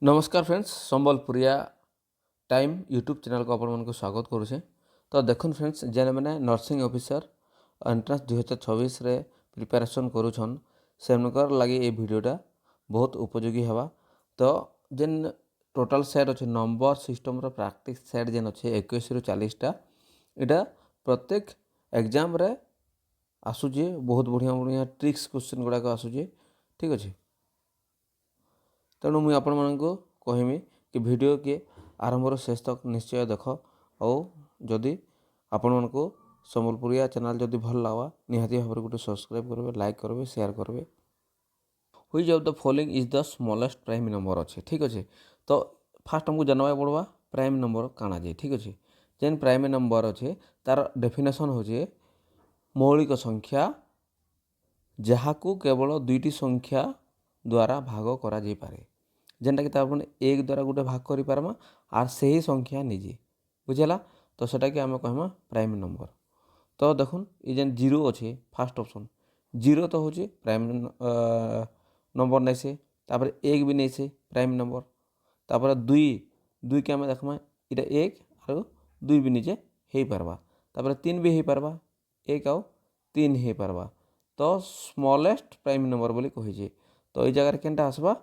नमस्कार friends संबलपुरिया time YouTube channel को आपण स्वागत करुचे। तो देखुन फ्रेंड्स जेने मैंने नर्सिंग ऑफिसर एंट्रेंस 2026 रे प्रिपरेशन करुछन सेमकर लगे ये वीडियोटा बहुत उपयोगी हवा। तो जेन टोटल सेट अच्छे नंबर सिस्टम रो प्रैक्टिस सेट जेन अच्छे 21 रु 40टा इटा प्रत्येक एग्जाम रे आसुचे बहुत बढ़िया बढ़िया ट्रिक्स क्वेश्चन गुड़ाक आसुचे। ठीक अच्छे तेणु मुझे आपण मानक कहमी कि वीडियो के आरंभ शेष तक निश्चय देख और जदि आपण मानक संबलपुरिया चैनल जदि भल लगा निहाती भाव गोटे सब्सक्राइब करेंगे, लाइक करेंगे, शेयर करेंगे। Which of the following is the smallest prime number अच्छे। ठीक अच्छे तो फास्ट हमको जानवा पड़वा प्राइम नंबर काଣା जे। ठीक अच्छे जेन प्राइम नंबर अच्छे तार डेफिनेशन होचे मौलिक संख्या जहाकू केवल दुईटी संख्या द्वारा भाग करा जाई पारे जेनटा कि तार एक द्वारा गोटे भाग करि पारमा आर सही संख्या निजे बुझेला तो सेटा कि आम कहमा प्राइम नंबर। तो देखुन ये जेन जीरो अच्छे फास्ट ऑप्शन जीरो तो होचे प्राइम नंबर नहीं से तापर एक भी नहीं से प्राइम नंबर तापर दुई दुई के आम देखमा इटा एक और दुई भी निजे हो पारबा तापर तीन भी हो पारबा एक आउ तीन हो पारबा तो स्मॉलेस्ट प्राइम नंबर बोली कही। तो ये जगह केनटा आसबा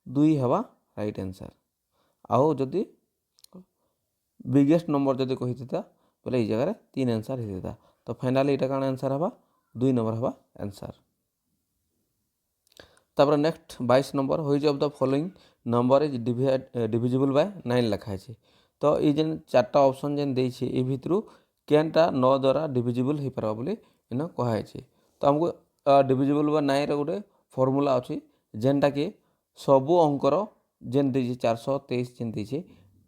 दुई हवा राइट आंसर आओ जदि बिगेस्ट नंबर जदि कही बोले ये जगह तीन आंसर होता। तो फाइनाली यहाँ कौन आंसर हवा दुई नंबर हवा आंसर। तापर next 22 number which of the following number is divisible bye 9 लिखाई है। तो ये जेन चार्टा ऑप्शन जेन देछे ए भितरु केनटा 9 द्वारा डिविजिबल हो पारबा बोली इन कहाई। तो हमको डिविजिबल बाय 9 रे गोटे फॉर्मूला अच्छी जेनटा कि सबू अंकर जेन देछे 423 जेन देछे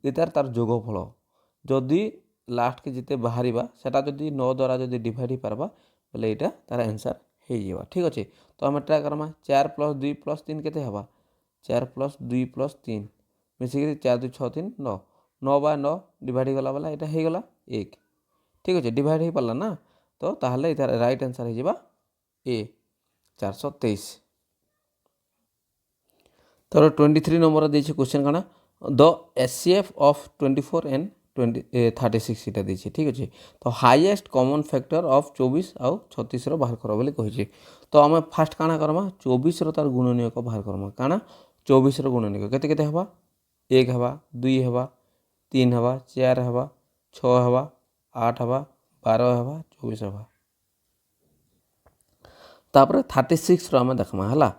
इतार तार जोगफल जदि लास्ट के जिते बाहर सेटा जदि 9 द्वारा जदि डिवाइड हो पारबा बोले यहाँ तार आंसर हो जावा। ठीक अच्छे तो आम ट्राए करमा 4 + 2 + 3 केते हवा 4 + 2 + 3 मिसिक 4 2 6 3 9 9 बाय 9 डिवाइड गला वाला यहाँ हो गला 1। ठीक अच्छे डिवाइड हो पारा ना तो ताहले इतार राइट आंसर हो ए 423। तो 23 नंबर देखिए क्वेश्चन काना द एचसीएफ ऑफ 24 एंड 36 इटा देखिए। ठीक अच्छे तो हाईएस्ट कॉमन फैक्टर ऑफ 24 आउ 36 बाहर कर बोली कही। तो आम फास्ट काଣା करमा 24 तार गुणनीयक बाहर करमा काଣା 24 गुणनीयक केते केते हवा 1 हवा 2 हवा 3 हवा 4 हवा 6 हवा 8 हवा 12 हवा 24 हवा। तापर 36 आम देखमा है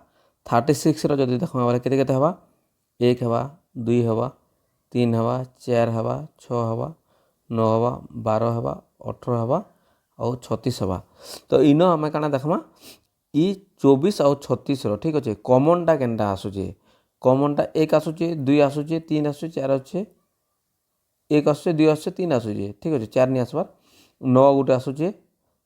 36 जदि देखमा बोले केते केते हवा 1 हवा 2 हवा 3 हवा 4 हवा 6 हवा 9 हवा 12 हवा 18 हवा और 36 हवा। तो इन आम क्या देखमा इ 24 आउ 36 ठीक अच्छे कॉमनटा केनटा आसुचे कॉमनटा 1 आसुचे 2 आसुचे 3 आसुचे 4 आसुचे 1 आसुचे 2 आसुचे 3 आसुचे। ठीक अच्छे 4 नहीं आसबार 9 गोटे आसुचे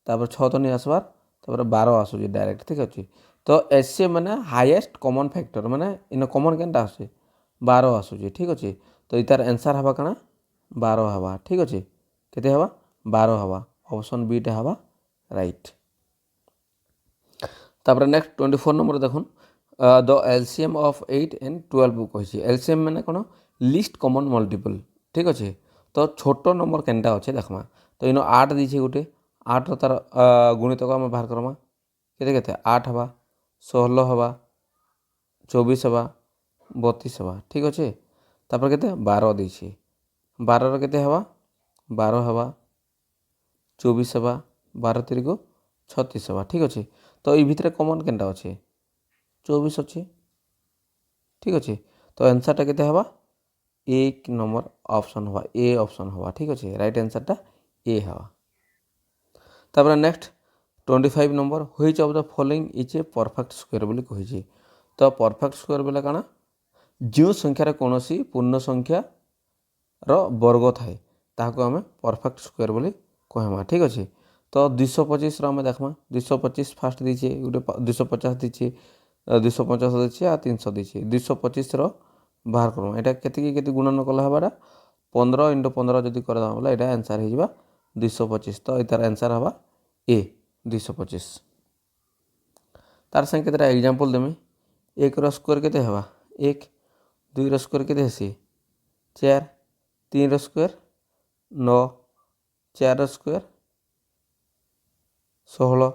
तापर 6 तो नहीं आसबार तापर 12 आसुचे डायरेक्ट। ठीक अच्छे तो एसए माने हाईएस्ट कॉमन फैक्टर माने इन कॉमन केनटा आसुचे 12 आसुचे। ठीक अच्छे तो इतार आंसर हवा काना 12 हवा। ठीक अच्छे केते हवा 12 हवा ऑप्शन बी टा हवा राइट। तापर नेक्स्ट 24 नंबर देखुन द एलसीएम ऑफ 8 एंड 12 कही एलसीएम माने कौन लिस्ट कॉमन मल्टीपल। ठीक अच्छे तो छोट नंबर केनटा अच्छे देखमा तो इन 8 दीछे गोटे 8 तार गुणितक आम बाहर करमा केते केते 8 हवा 16 हवा 24 हवा 32 हवा। ठीक अच्छे तापर केते 12 दीछे 12 केते हवा 12 हवा 24 हवा 12 3 को 36 हवा। ठीक अच्छे तो ये भितर कॉमन केनटा अच्छे 24 अच्छे। ठीक अच्छे तो आंसरटा केते हवा 1 नंबर ऑप्शन हवा ए ऑप्शन हवा। ठीक अच्छे राइट आंसरटा ए हवा। तापर next 25 number which of the following is a perfect square बोली कही। तो परफेक्ट स्क्वायर बोले काଣା जो संख्यार कौन पूर्ण संख्या रो वर्ग थाए ताको आम परफेक्ट स्क्वायर बोली कहमा। ठीक अच्छे तो 225 आम देखमा 225 फास्ट दीचे गोटे 250 दीचे 250 दीचे आ 300 दीचे 225 बाहर करमा यहाँ के गुणन कला हवा 15 × 15 जदि करदा बोले यहाँ आंसर हो 225। तो यार आंसर हवा ए 225। तार संगे केतटा एग्जांपल देमी 1 स्क्वायर केते हवा 1 2 स्क्वायर के 4 3 स्क्वायर 9 4 स्क्वायर 16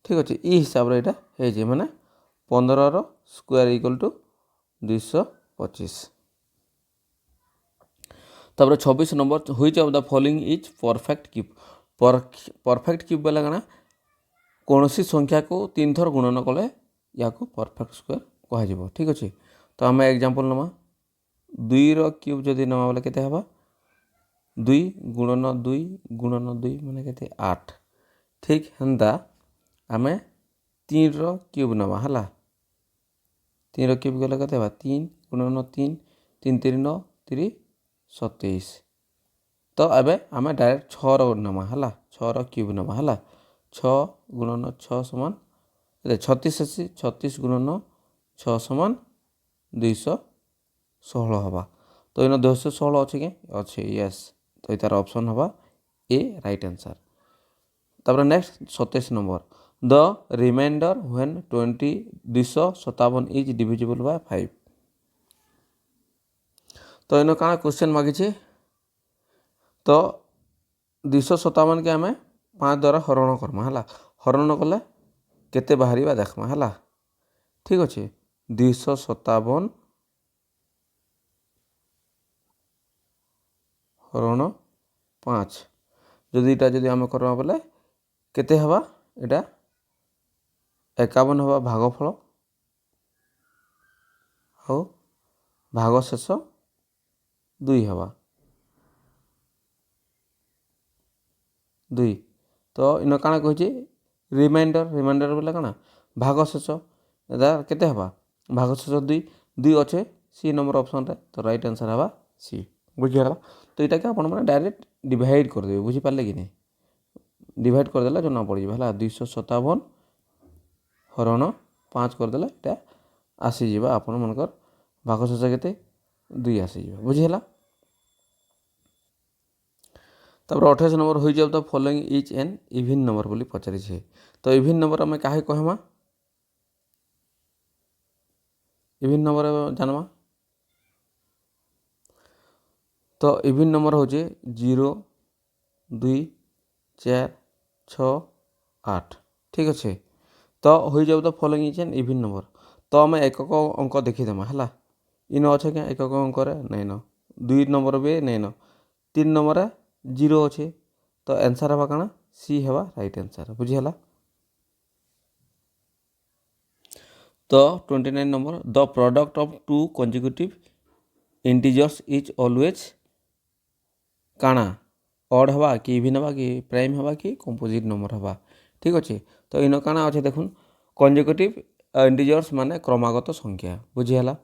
ठीक अच्छे ये हिसाब से यहाँ हो माने 15 स्क्वायर इक्वल टू 225 तापर 26 number which of the following is perfect cube perfect cube बोले काना कौन सी संख्या को 3 थर गुणन कले या परफेक्ट स्क्वायर कह ठीक अच्छे तो आम एग्जांपल नमा 2 रो क्यूब जदि नमा बोले केते हबा 2 गुणन 2 माने केते 8 ठीक हेन्ता आम 3 रो क्यूब नवा हला 3 रो क्यूब गले केते हबा 3 गुणन 3 3 3 9 3 27 तो एबे आम डायरेक्ट 6 रो नमा हला 6 रो क्यूब नमा हला 6 गुणन 6 समान 36 अच्छी 36 गुणन 6 समान 216 हवा तो इन 216 अच्छे कि अच्छे यस तो यार ऑप्शन हवा ए राइट आंसर तापर next 27 number the remainder when 257 is divisible by 5 तो इन काना क्वेश्चन मागिछे तो 257 के आम 5 द्वारा हरण करमा हला हरण कले केते बाहरिबा देखमा हला ठीक अच्छे 257 हरण 5 जदि इटा जदि आम करमा बोले केते हवा इटा 51 हवा भागफल और भाग शेष 2 हवा 2 तो इन काना कहे रिमाइंडर रिमाइंडर बोले काना भाग शेष एदार केते हवा भाग शेष 2 2 अच्छे सी नंबर ऑप्शन रे तो राइट आंसर हवा सी बुझिगला तो यहाँ के आपण मैंने डायरेक्ट डिवाइड करदे बुझीपारे कि नहीं डिवाइड करदेला जना पड़ है 257 हरण 5 करदेला यहाँ आसीज आपण मनकर भाग शेष के 2 आसीज बुझीगला तापर 28 नंबर हो जाए तो following each an even number बोली पचारि तो इवन नंबर आम क्या कहमा इवन नंबर जानमा तो इवन नंबर हूँ 0 2 4 6 8 ठीक अच्छे तो हो जाए तो following is an even number तो आम एकक अंक देखीदेमा है इन अच्छे क्या एकक अंक नहीं न 2 नंबर भी नहीं न 3 नंबर 0 अच्छे तो आंसर हवा काना सी हवा राइट आंसर बुझीगला तो 29 number the product of 2 consecutive integers is always काना ऑड हवा कि इवन हवा कि प्राइम हवा कि कंपोजिट नंबर हवा ठीक अच्छे तो इन काना अच्छे देखुन कंसेक्यूटिव इंटीजर्स माने क्रमागत संख्या बुझीगला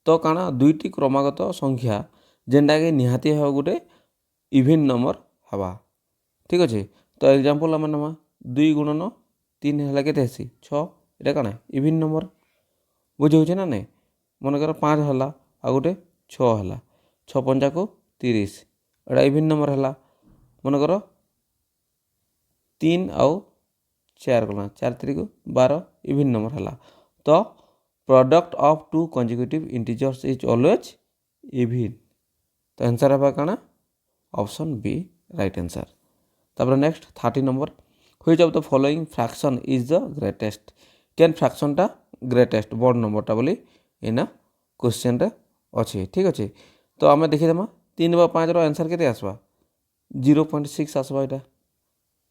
तो काना दुईटी क्रमागत संख्या जेनटा कि निहाती हवा गोटे इवन नंबर हवा ठीक अच्छे तो एग्जांपल आम नमा 2 गुणन 3 है के 6 ये काना इवन नंबर बुझे ना नहीं मनकर 5 है आ गोटे 6 है 6 पंजा को 30 एटा इवन नंबर है मनकर 3 आउ 4 गला 4 3 को 12 इवन नंबर है तो product of 2 consecutive integers is always even तो आंसर है काना ऑप्शन बी राइट आंसर तापर next 30 number which of the following fraction is the greatest केन फ्रैक्शनटा ग्रेटेस्ट बड़ नंबरटा बोली इन क्वेश्चन रे अच्छे ठीक अच्छे तो आम देखीदेमा 3 बा 5 आंसर के आसवा 0.6 आसवा यहाँ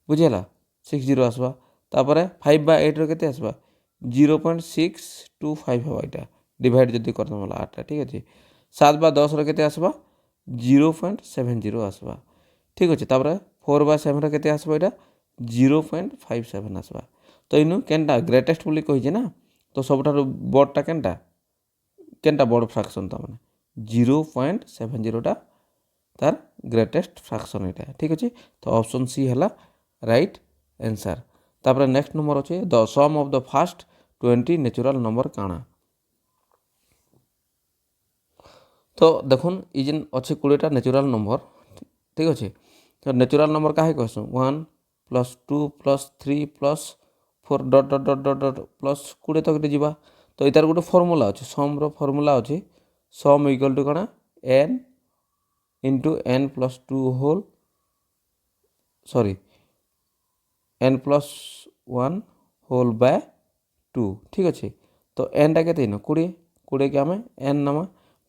बुझीगला 60 आसवा तापर 5 बा 8 के आसवा 0.625 हवा यहाँ डिवाइड जदि करदे 8 ठीक अच्छे 7 बा 10 के आसवा 0.70 आसवा ठीक अच्छे तापर 4 बा 7 के आसवा यहाँ 0.57 आसवा तो इनु केनटा ग्रेटेस्ट बोली कही ना तो सब बड़टा केनटा केनटा बड़ फ्रैक्शन तो मैंने 0.70 तार ग्रेटेस्ट फ्रैक्शन यहाँ ठीक अच्छे तो ऑप्शन सी है राइट आंसर तापर नेक्स्ट नंबर अच्छे the sum of the first 20 natural number काना तो देखुन इजेन अच्छे 20टा नेचुरल नंबर ठीक अच्छे तो नेचुरल नंबर क्या कहसु 1 + 2 + 3 + 4 डट डट डट डट डट प्लस 20 तक जावा तो यार गोटे फर्मूला अच्छे सम रो फर्मूला अच्छे सम इक्वल टू कण n into n plus 2 whole sorry n plus 1 whole by 2 ठीक अच्छे। तो n टा के 20 20 के आम n नमा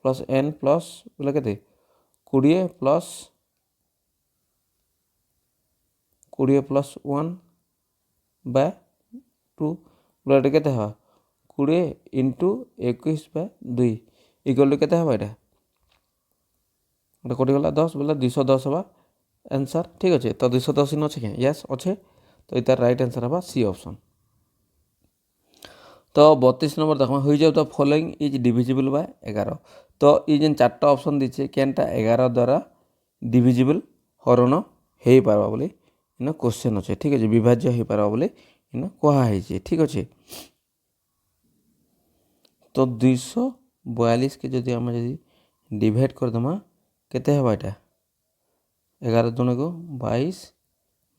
प्लस n प्लस बोले के 20 प्लस 20 प्लस 1 बाय 2 बोले के 20 इंटू 21 बाय 2 इक्वल टू के यहाँ कटी गला 10 बोले 210 हवा आंसर ठीक अच्छे। तो 210 इन अच्छे क्या यस अच्छे। तो इतार राइट आंसर हवा सी ऑप्शन। तो 32 नंबर देख हो जाए तो फॉलोइंग इज डिविजिबल बाय 11। तो ये जेन 4टा ऑप्शन दीचे केनटा 11 द्वारा डिविजिबल हरण हो पार्बा बोली इन क्वेश्चन अच्छे ठीक अच्छे विभाज्य हो पार्बा बोली इन कहुई ठीक अच्छे। तो 242 के जदि आम जदि डिवाइड करदेमा केते हवा एटा 11 दुणे को 22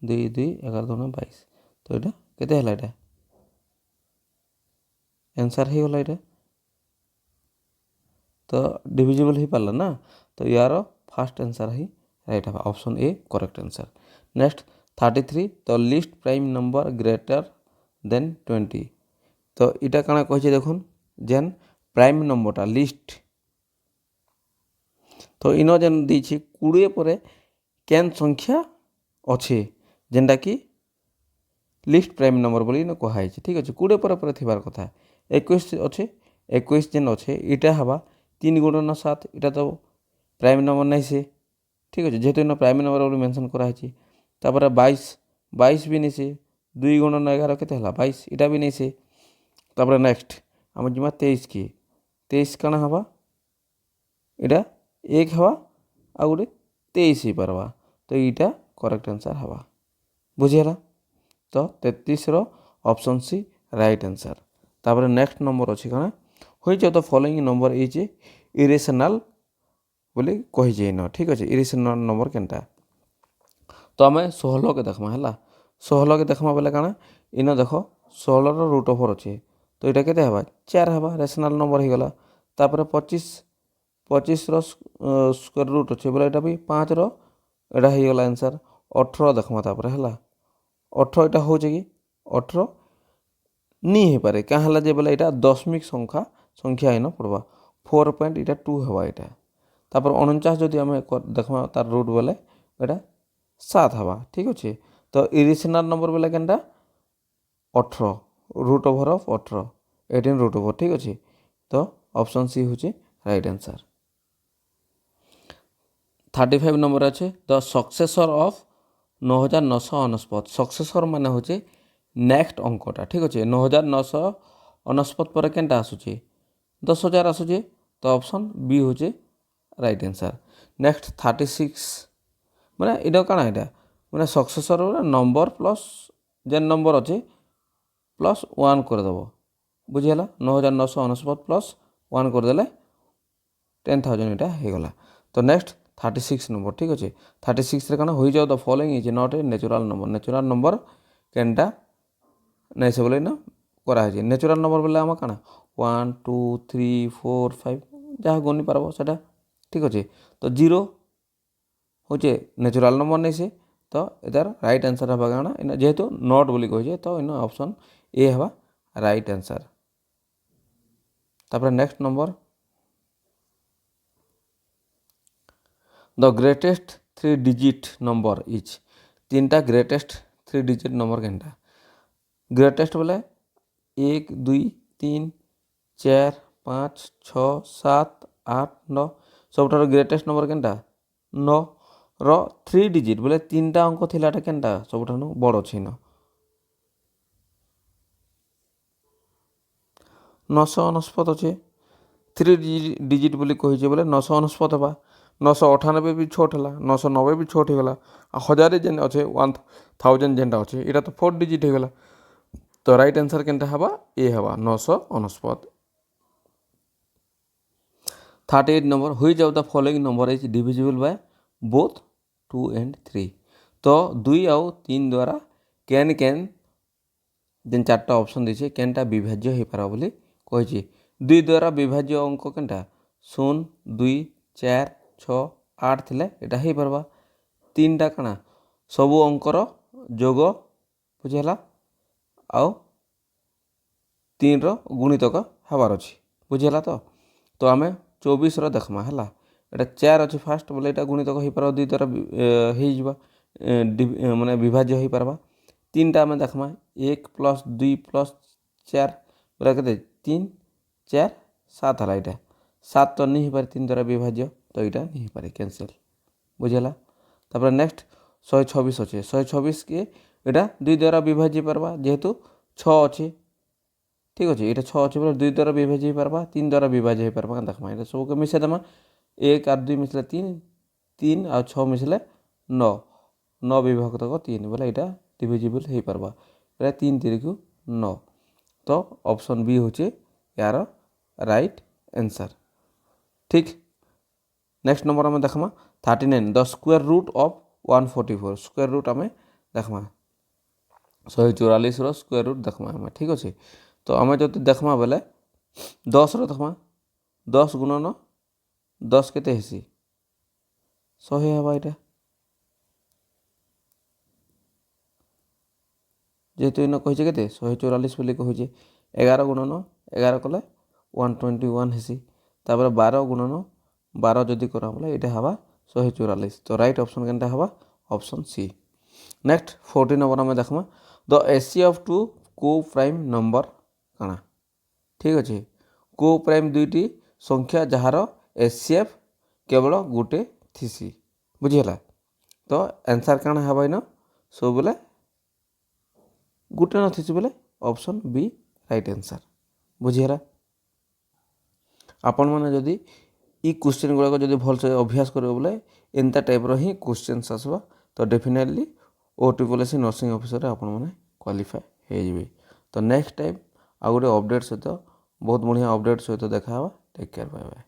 2 2 11 दुणे 22 तो ये केते हला एटा आंसर ही गला एटा तो डिविजिबल ही पारला ना। तो यार फास्ट आंसर ही राइट हवा option A correct answer. Next 33 तो list prime number greater than 20। तो इटा काना कहिছে देखुन जेन प्राइम नंबरटा लिस्ट तो इन जेन दीची 20 पर केन संख्या अच्छे जेनटा कि लिस्ट प्राइम नंबर बोली न कहुई ठीक अच्छे 20 पर थिबार कथा 21 अच्छे 21 जेन अच्छे इटा हवा 3 गुणन 7 इटा तो प्राइम नंबर नहीं से ठीक अच्छे जेहेतु इन प्राइम नंबर बोली मेंशन कराई। तापर 22 भी नहीं से 2 गुणन 11 केते हला 22 इटा भी नहीं से। तापर नेक्स्ट आम जिमा 23 की 23 काना हवा इटा 1 हवा आ गोटे 23 ही पारवा तो यहाँ करेक्ट आंसर हवा बुझीगला। तो 33 रो ऑप्शन सी राइट आंसर। तापर नेक्स्ट नंबर अच्छी कण हो तो फॉलोइंग नंबर इज इरेशनल बोली कही न ठीक अच्छे इरेशनल नंबर केनटा। तो आम 16 के देखमा है 16 के देखमा बोले काना इन देख 16 रो रूट ओवर अच्छे तो यहाँ के हवा 4 हवा रेशनल नंबर हो गला। तापर 25 रो स्क्वायर रूट अच्छे बोले यहाँ भी 5 रो एटा हो गला आंसर। 18 देखमा तापर है 18 इटा हो कि 18 नहीं हो पारे क्या है जे बोले यहाँ दशमिक संख्या इन पड़वा 4 पॉइंट इटा 2 हवा यहाँ। तापर 49 जदि आम देखमा तार रूट बोले यहाँ 7 हवा ठीक अच्छे। तो इरेशनल नंबर बोले केनटा 18 root over of 18 18 root over ठीक अच्छे। तो ऑप्शन सी हूँ राइट आंसर। 35 नंबर अच्छे द सक्सेसर ऑफ 9999 सक्सेसर माने होचे नेक्स्ट अंकटा ठीक अच्छे 9999 पर केनटा आसूचे 10,000 आसूचे तो ऑप्शन बी होचे राइट आंसर। नेक्स्ट 36 माने इटा काना इटा माने successor number plus gen number अच्छे प्लस 1 करदेव बुझीगला 9999 प्लस 1 करदेले 10,000 इटा हो गला। तो नेक्स्ट 36 नंबर ठीक अच्छे 36 रे काना हो जाओ the following is not a natural number केनटा नहीं से बोले ना कराई नेचुरल नंबर बोले आम काना 1 2 3 4 5 जहाँ गणि पारब से ठीक अच्छे। तो 0 हूँ नेचुरल नंबर नहीं से तो इतार राइट आंसर हवा काना इन जेहेतु नॉट बोली कहे तो इन ऑप्शन ए हवा राइट आंसर। तापर next number the greatest 3 digit number is 3टा ग्रेटेस्ट 3 डिजिट नंबर केनटा ग्रेटेस्ट बोले 1 2 3 4 5 6 7 8 9 सब ग्रेटेस्ट नंबर केनटा 9 रो 3 डिजिट बोले 3टा अंक थिलाटा केनटा सब बड़ अच्छे न 999 अच्छे 3 डिजिट बोली कही बोले 999 हवा 998 भी छोट है 990 भी छोट होगा 1000 जेन अच्छे 1000 जेनटा अच्छे यहाँ तो 4 डिजिट होगा। तो राइट आंसर केनटा हवा ए हवा 999। 38 नंबर हुई जाओ the following number is divisible by both 2 and 3। तो 2 आउ 3 द्वारा केन जेन 4टा ऑप्शन दीचे केनटा विभाज्य हो पारा बोली कही 2 द्वारा विभाज्य अंक केनटा 0 2 4 6 8 ଥିଲେ ଏଇଟା ହେଇପାରବା। 3ଟା କାଣା ସବୁ ଅଙ୍କର ଯୋଗ ବୁଝିହେଲା ଆଉ 3ର ଗୁଣିତକ ହେବାର ଅଛି ବୁଝିହେଲା ତ ଆମେ 24ର ଦେଖମା ହେଲା। ଏଇଟା 4 ଅଛି ଫାଷ୍ଟ ବୋଲେ ଏଇଟା ଗୁଣିତକ ହେଇପାରବା 2 ଦ୍ୱାରା ହେଇଯିବା ମାନେ ବିଭାଜ୍ୟ ହେଇପାରବା। 3ଟା ଆମେ ଦେଖମା 1 + 2 + 4 ବୋଲେ କେତେ 3 4 7 ହେଲା। ଏଇଟା 7 ତ नहीं ହେଇପାରେ 3 ଦ୍ୱାରା ବିଭାଜ୍ୟ ତ ଏଇଟା नहीं ହେଇପାରେ କ୍ୟାନସେଲ୍ ବୁଝିହେଲା। ତାପରେ ନେକ୍ସଟ 126 ଅଛେ 126 କେ ଏଇଟା 2 ଦ୍ୱାରା ବିଭାଜ୍ୟ ହେଇପାରବା ଯେହେତୁ 6 ଅଛି ঠিক আছে। এটা 6 ଅଛି ବୋଲେ 2 ଦ୍ୱାରା ବିଭାଜ୍ୟ ହେଇପାରବା 3 ଦ୍ୱାରା ବିଭାଜ୍ୟ ହେଇପାରବା କେନ୍ତା ଦେଖମା ଏଇଟା ସବୁକେ ମିଶାଇ ଦେମା 1 আর 2 ମିଶିଲେ 3 3 ଆଉ 6 ମିଶିଲେ 9 9 ବିଭକ୍ତକ 3 ବୋଲେ ଏଇଟା ଡିଭିଜିବଲ୍ ହେଇପାରବା। ଏଇଟା 3 3 9 ତ ଅପସନ୍ বি হচ্ছে यार রাইট आंसर ঠিক। नेक्स्ट नंबर आम देखमा 39 the square root of 144 square root आम देखमा 144 स्क्वायर रूट देखमा आम ठीक अच्छे। तो आम जो देखमा बेले 10 देखमा 10 गुणन 10 केते हेसी 100 हवा यहाँ जेहेतु इन कही के 144 बोली कहे 11 गुणन 11 कले 121 हेसी तापर 12 गुणन 12 जदि करा बोले यहाँ हवा 144 तो राइट ऑप्शन केनटा हवा ऑप्शन सी। नेक्स्ट 40 नंबर आम देखमा द एसी ऑफ टू को प्राइम नंबर काना ठीक अच्छे। को प्राइम दुईटी संख्या जार एसीएफ केवल गोटे थीसी बुझीगला। तो आंसर काना हवा इन सब बोले गोटे न थीसी बोले ऑप्शन बी राइट आंसर बुझीगला। आपण मैंने जदि इ क्वेश्चन गुड़ाक जब भलसे अभ्यास करेंगे बोले एंता टाइप्र ही क्वेश्चन आसवा तो डेफिनेटली OTPSC नर्सिंग ऑफिसर आपण मैंने क्वालिफाए हो। तो नेक्स्ट टाइम आ गोटे अपडेट सहित बहुत बढ़िया अपडेट सहित देखा टेक केयर बाय बाय।